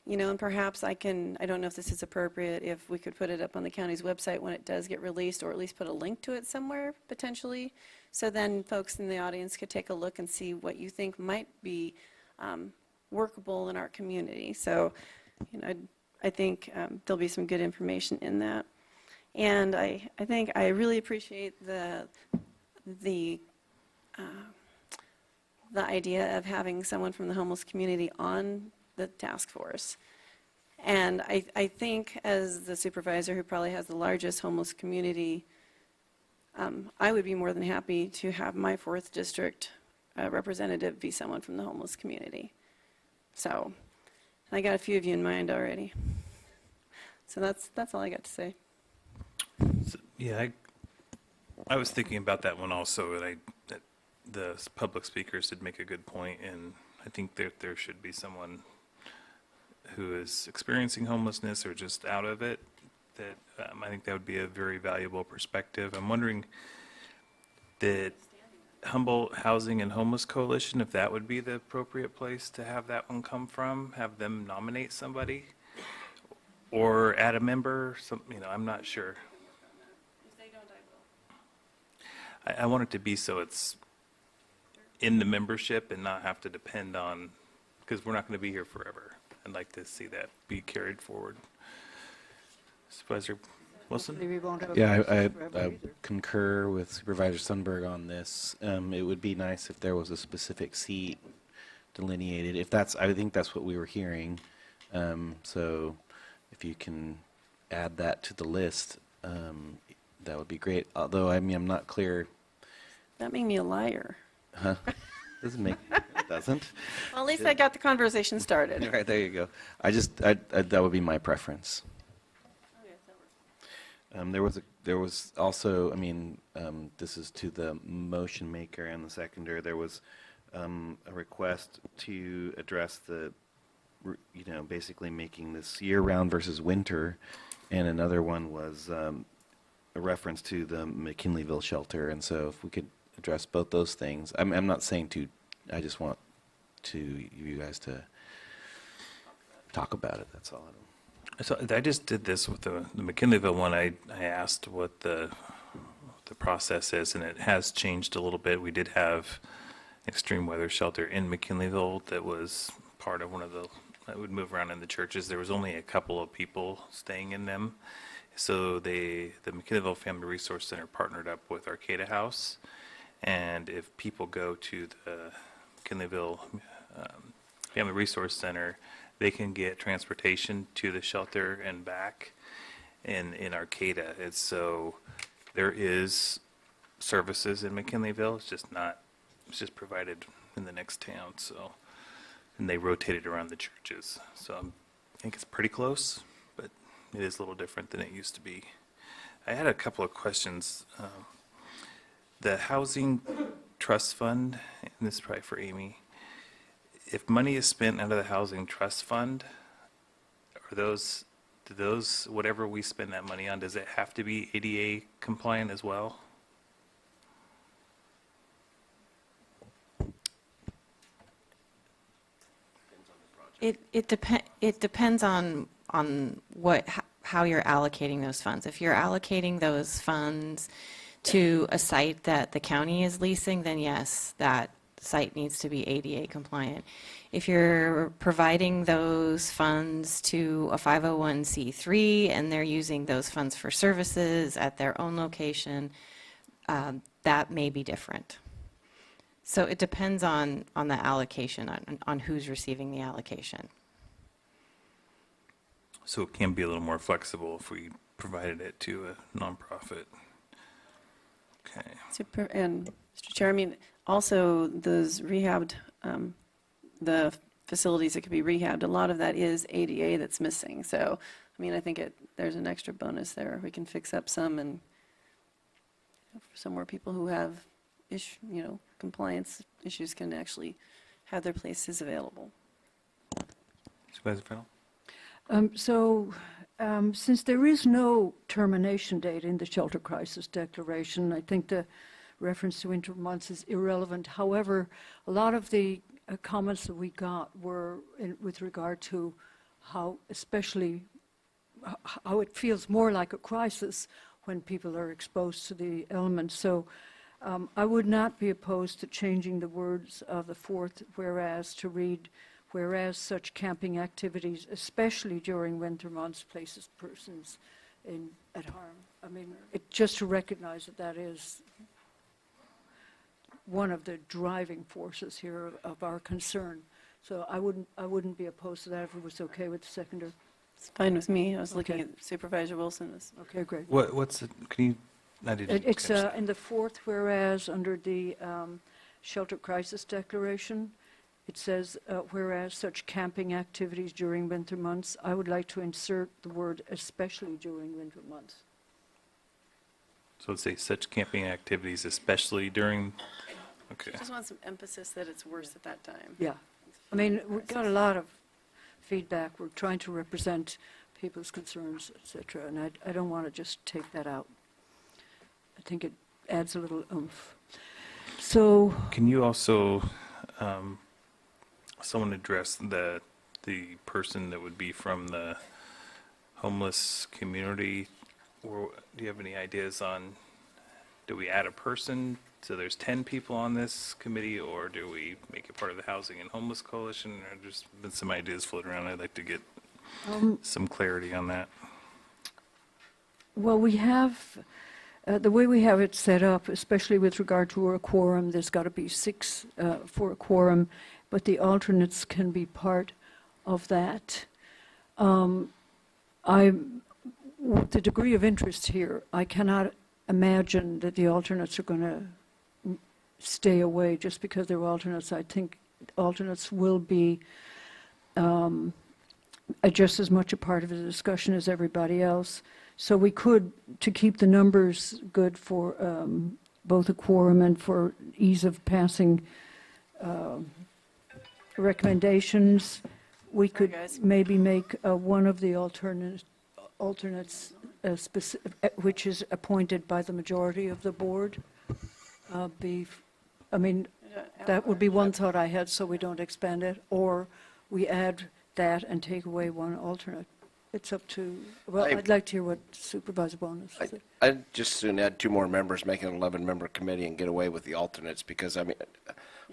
You know, and perhaps I don't know if this is appropriate, if we could put it up on the county's website when it does get released, or at least put a link to it somewhere, potentially, so then folks in the audience could take a look and see what you think might be workable in our community. So, you know, I think there'll be some good information in that. And I think I really appreciate the idea of having someone from the homeless community on the task force. And I think, as the supervisor who probably has the largest homeless community, I would be more than happy to have my 4th district representative be someone from the homeless community. So I got a few of you in mind already. So that's all I got to say. So, yeah, I was thinking about that one also, and that the public speakers did make a good point, and I think there should be someone who is experiencing homelessness or just out of it, that I think that would be a very valuable perspective. I'm wondering that Humboldt Housing and Homeless Coalition, if that would be the appropriate place to have that one come from, have them nominate somebody or add a member, I'm not sure. If they don't, I will. I want it to be so it's in the membership and not have to depend on, because we're not going to be here forever. I'd like to see that be carried forward. Supervisor Wilson? Yeah, I concur with Supervisor Sundberg on this. It would be nice if there was a specific seat delineated. I think that's what we were hearing. So if you can add that to the list, that would be great. Although, I mean, I'm not clear. That made me a liar. Huh? It doesn't. Well, at least I got the conversation started. Right, there you go. That would be my preference. There was also, I mean, this is to the motion maker and the seconder. There was a request to address basically making this year-round versus winter, and another one was a reference to the McKinleyville shelter. And so, if we could address both those things, I'm not saying to. I just want you guys to talk about it. That's all. So I just did this with the McKinleyville one. I asked what the process is, and it has changed a little bit. We did have extreme weather shelter in McKinleyville that was part of one of that would move around in the churches. There was only a couple of people staying in them. So the McKinleyville Family Resource Center partnered up with Arcata House, and if people go to the McKinleyville Family Resource Center, they can get transportation to the shelter and back in Arcata. It's so there is services in McKinleyville. It's just provided in the next town. So, and they rotate it around the churches. So I think it's pretty close, but it is a little different than it used to be. I had a couple of questions. The Housing Trust Fund, and this is probably for Amy. If money is spent out of the Housing Trust Fund, do those, whatever we spend that money on, does it have to be ADA compliant as well? It depends on how you're allocating those funds. If you're allocating those funds to a site that the county is leasing, then yes, that site needs to be ADA compliant. If you're providing those funds to a 501c3 and they're using those funds for services at their own location, that may be different. So it depends on the allocation, on who's receiving the allocation. So it can be a little more flexible if we provided it to a nonprofit. Okay. Super. And Mr. Chair, I mean, also those rehabbed, the facilities that could be rehabbed. A lot of that is ADA that's missing. So, I mean, I think there's an extra bonus there. We can fix up some, and some more people who have compliance issues can actually have their places available. Supervisor Fennell? Since there is no termination date in the shelter crisis declaration, I think the reference to winter months is irrelevant. However, a lot of the comments that we got were with regard to how it feels more like a crisis when people are exposed to the elements. So I would not be opposed to changing the words of the fourth whereas to read, whereas such camping activities, especially during winter months, places persons at harm. I mean, just to recognize that is one of the driving forces here of our concern. So I wouldn't be opposed to that if it was okay with the seconder. It's fine with me. I was looking at Supervisor Wilson. Okay, great. What's it, can you, I didn't It's catch that. in the fourth whereas under the shelter crisis declaration. It says, whereas such camping activities during winter months, I would like to insert the word especially during winter months. So let's say such camping activities, especially during, okay. Just want some emphasis that it's worse at that time. Yeah. I mean, we've got a lot of feedback. We're trying to represent people's concerns, et cetera, and I don't want to just take that out. I think it adds a little oomph. So. Can you also, someone address the person that would be from the homeless community? Or do you have any ideas on, do we add a person so there's 10 people on this committee, or do we make it part of the Housing and Homeless Coalition? There's been some ideas floating around. I'd like to get some clarity on that. Well, we have, the way we have it set up, especially with regard to a quorum, there's got to be 6 for a quorum, but the alternates can be part of that. With the degree of interest here, I cannot imagine that the alternates are going to stay away just because they're alternates. I think alternates will be just as much a part of the discussion as everybody else. So we could, to keep the numbers good for both a quorum and for ease of passing recommendations, we could maybe make one of the alternates which is appointed by the majority of the board. I mean, that would be one thought I had, so we don't expand it, or we add that and take away one alternate. It's up to, well, I'd like to hear what Supervisor Bonus said. I'd just soon add 2 more members, make an 11-member committee and get away with the alternates, because, I mean,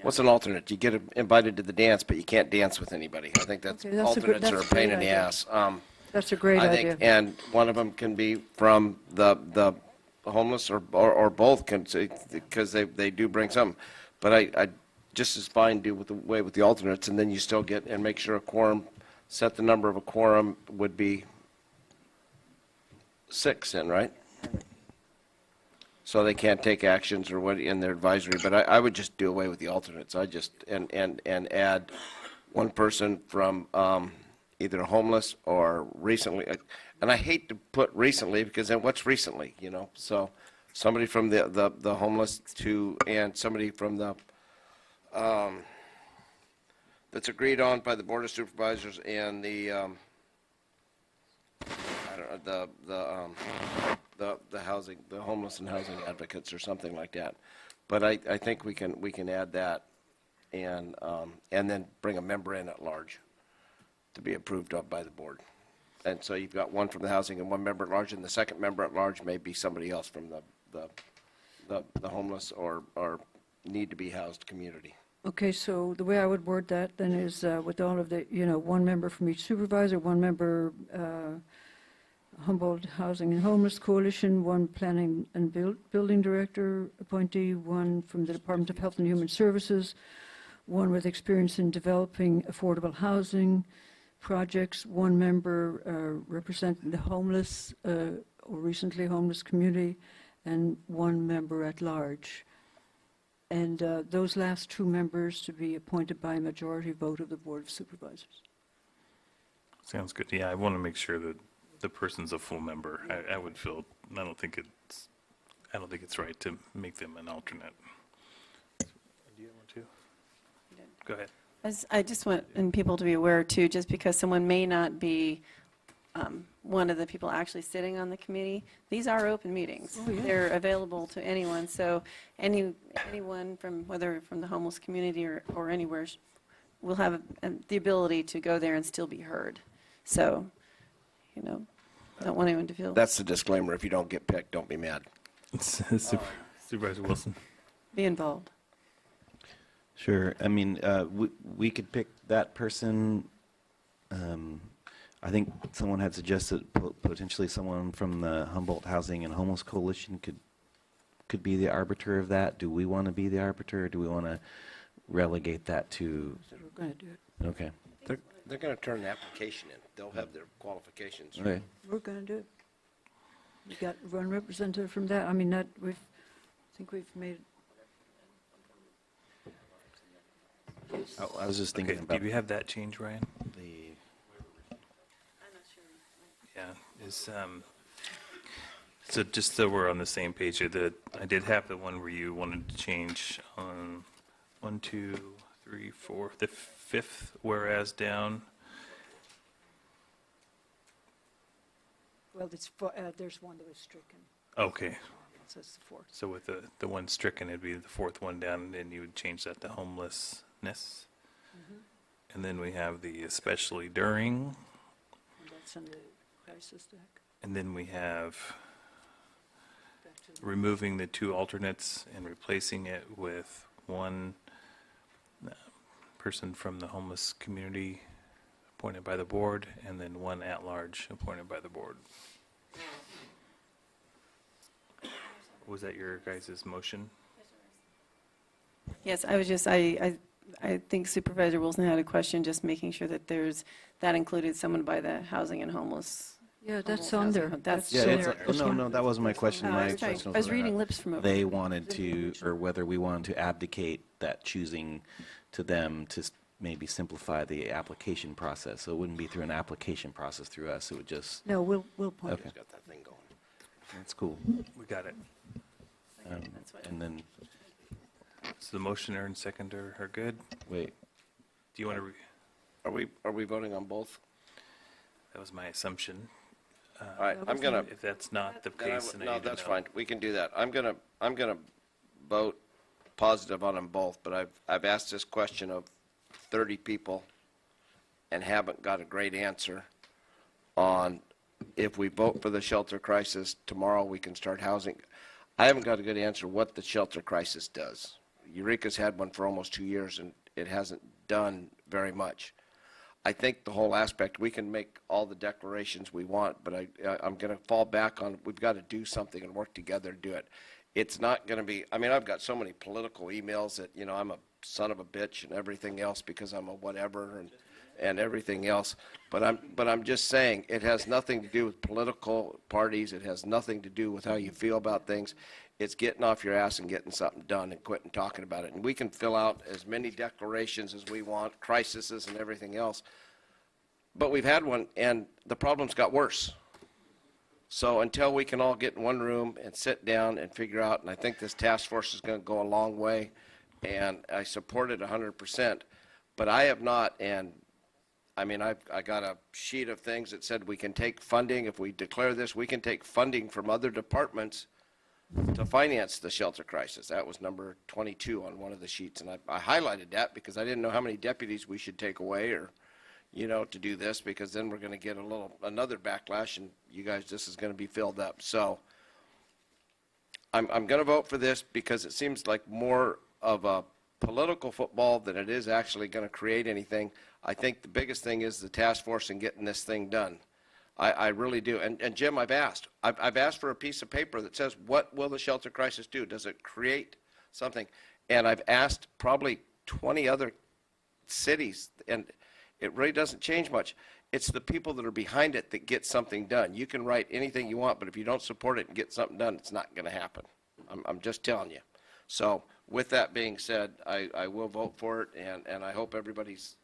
what's an alternate? You get invited to the dance, but you can't dance with anybody. I think alternates are a pain in the ass. That's a great idea. And one of them can be from the homeless, or both, because they do bring some. But I just as fine do away with the alternates, and then you still get, and make sure a quorum, set the number of a quorum would be 6 then, right? So they can't take actions or what in their advisory, but I would just do away with the alternates. And add one person from either homeless or recently, and I hate to put recently, because then what's recently, you know? So somebody from the homeless and somebody from the, that's agreed on by the Board of Supervisors and the, I don't know, the housing, the homeless and housing advocates or something like that. But I think we can add that and then bring a member in at large to be approved of by the board. And so you've got one from the housing and one member at large, and the second member at large may be somebody else from the homeless or need to be housed community. Okay, so the way I would word that then is with all of the, one member from each supervisor, one member Humboldt Housing and Homeless Coalition, one planning and building director appointee, one from the Department of Health and Human Services, one with experience in developing affordable housing projects, one member representing the homeless or recently homeless community, and one member at large. and those last 2 members to be appointed by a majority vote of the Board of Supervisors. Sounds good. Yeah, I want to make sure that the person's a full member. I would feel, I don't think it's right to make them an alternate. Do you want to? Go ahead. I just want people to be aware too, just because someone may not be one of the people actually sitting on the committee, these are open meetings. Oh, yeah. They're available to anyone, so anyone from, whether from the homeless community or anywhere, will have the ability to go there and still be heard. So, you know, I don't want anyone to feel. That's the disclaimer. If you don't get picked, don't be mad. Supervisor Wilson. Be involved. Sure. I mean, we could pick that person. I think someone had suggested potentially someone from the Humboldt Housing and Homeless Coalition could be the arbiter of that. Do we want to be the arbiter, or do we want to relegate that to? We're going to do it. Okay. They're going to turn an application in. They'll have their qualifications. Okay. We're going to do it. We got one representative from that. I mean, I think we've made. I was just thinking Okay, about. do you have that change, Ryan? The Yeah, so just so we're on the same page here, I did have the one where you wanted to change on 1, 2, 3, 4, the 5th whereas down. Well, there's one that was stricken. Okay, It says the 4th. so with the one stricken, it'd be the 4th one down, and then you would change that to homelessness. And then we have the especially during, And that's in the crisis deck. and then we have removing the 2 alternates and replacing it with one person from the homeless community appointed by the board, and then one at-large appointed by the board. Was that your guys' motion? Yes, I was just, I think Supervisor Wilson had a question, just making sure that that included someone by the Housing and Homeless. Yeah, that's Homeless on there. housing. That's Yeah, in it's there. no, that wasn't my question. Oh, My I was question I was whether or reading not lips from over they here. wanted to, or whether we wanted to abdicate that choosing to them to maybe simplify the application process. So it wouldn't be through an application process through us. It would just. No, we'll point Okay. Got that thing going. That's cool. We got it. And then, So the motioner and seconder are good? wait, Do you want to, Are we voting on both? that was my assumption. All right, I'm gonna. If that's not the then I case, would- then I No, need to that's know. fine. We can do that. I'm gonna vote positive on them both, but I've asked this question of 30 people and haven't got a great answer on if we vote for the shelter crisis, tomorrow we can start housing. I haven't got a good answer what the shelter crisis does. Eureka's had one for almost 2 years, and it hasn't done very much. I think the whole aspect, we can make all the declarations we want, but I'm going to fall back on, we've got to do something and work together to do it. It's not going to be, I mean, I've got so many political emails that, you know, I'm a son of a bitch and everything else because I'm a whatever and everything else. But I'm just saying, it has nothing to do with political parties. It has nothing to do with how you feel about things. It's getting off your ass and getting something done and quitting talking about it. And we can fill out as many declarations as we want, crises and everything else. But we've had one, and the problems got worse. So until we can all get in one room and sit down and figure out, and I think this task force is going to go a long way, and I support it 100%. But I have not, and I mean, I got a sheet of things that said we can take funding. If we declare this, we can take funding from other departments to finance the shelter crisis. That was number 22 on one of the sheets, and I highlighted that because I didn't know how many deputies we should take away or, you know, to do this, because then we're going to get another backlash, and you guys, this is going to be filled up. So I'm going to vote for this because it seems like more of a political football than it is actually going to create anything. I think the biggest thing is the task force and getting this thing done. I really do. And Jim, I've asked for a piece of paper that says, what will the shelter crisis do? Does it create something? And I've asked probably 20 other cities, and it really doesn't change much. It's the people that are behind it that get something done. You can write anything you want, but if you don't support it and get something done, it's not going to happen. I'm just telling you. So with that being said, I will vote for it, and I hope everybody's,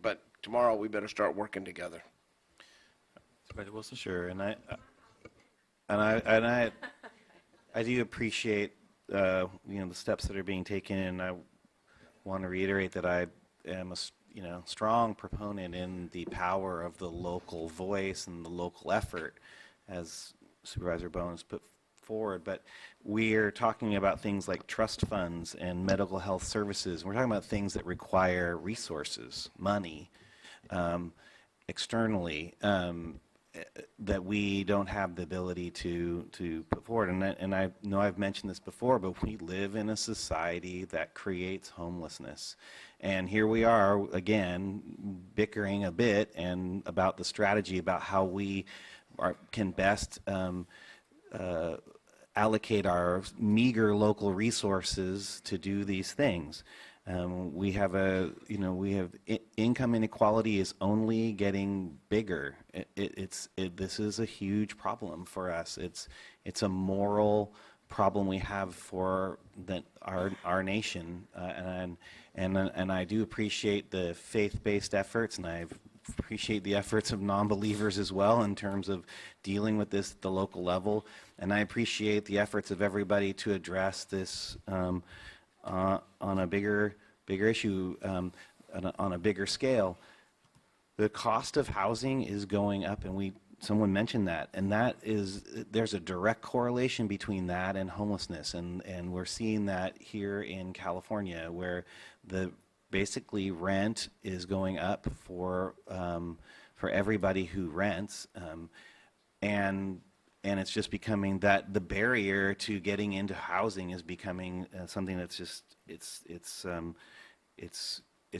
but tomorrow we better start working together. Supervisor Wilson? Sure, I do appreciate the steps that are being taken, and I want to reiterate that I am a strong proponent in the power of the local voice and the local effort, as Supervisor Bones put forward. But we're talking about things like trust funds and medical health services. We're talking about things that require resources, money, externally. That we don't have the ability to put forward. And I know I've mentioned this before, but we live in a society that creates homelessness. And here we are, again, bickering a bit and about the strategy about how we can best allocate our meager local resources to do these things. We have income inequality is only getting bigger. This is a huge problem for us. It's a moral problem we have for our nation, and I do appreciate the faith-based efforts, and I appreciate the efforts of non-believers as well in terms of dealing with this at the local level, and I appreciate the efforts of everybody to address this on a bigger issue, on a bigger scale. The cost of housing is going up, and someone mentioned that, and there's a direct correlation between that and homelessness, and we're seeing that here in California, where basically rent is going up for everybody who rents, and it's just becoming that the barrier to getting into housing is becoming something that's just it's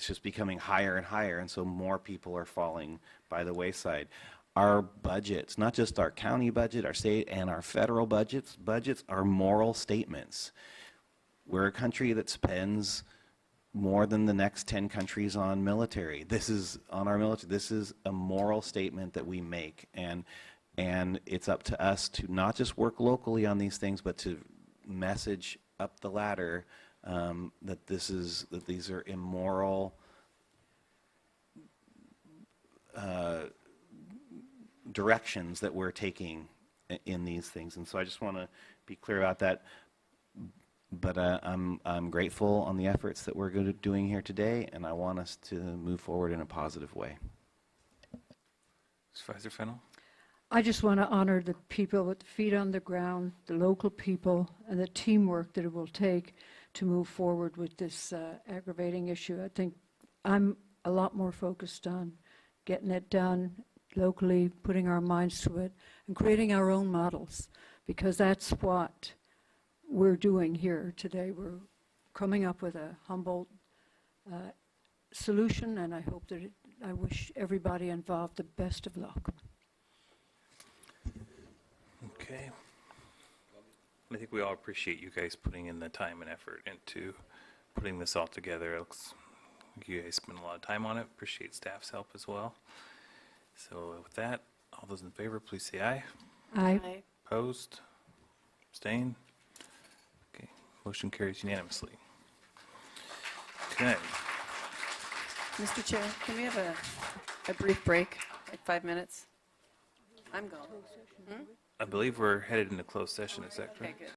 just becoming higher and higher, and so more people are falling by the wayside. Our budgets, not just our county budget, our state and our federal budgets are moral statements. We're a country that spends more than the next 10 countries on military. This is on our military. This is a moral statement that we make, and it's up to us to not just work locally on these things, but to message up the ladder that these are immoral directions that we're taking in these things. And so I just want to be clear about that. But I'm grateful on the efforts that we're doing here today, and I want us to move forward in a positive way. Supervisor Fennell? I just want to honor the people with the feet on the ground, the local people, and the teamwork that it will take to move forward with this aggravating issue. I think I'm a lot more focused on getting it done locally, putting our minds to it, and creating our own models, because that's what we're doing here today. We're coming up with a Humboldt solution, and I hope that I wish everybody involved the best of luck. Okay. I think we all appreciate you guys putting in the time and effort into putting this all together. It looks like you guys spent a lot of time on it. Appreciate staff's help as well. So with that, all those in favor, please say aye. Aye. Opposed? Abstained? Okay. Motion carries unanimously. Okay. Mr. Chair, can we have a brief break, like 5 minutes? I'm going. I believe we're headed into closed session. Is that correct? Okay, good.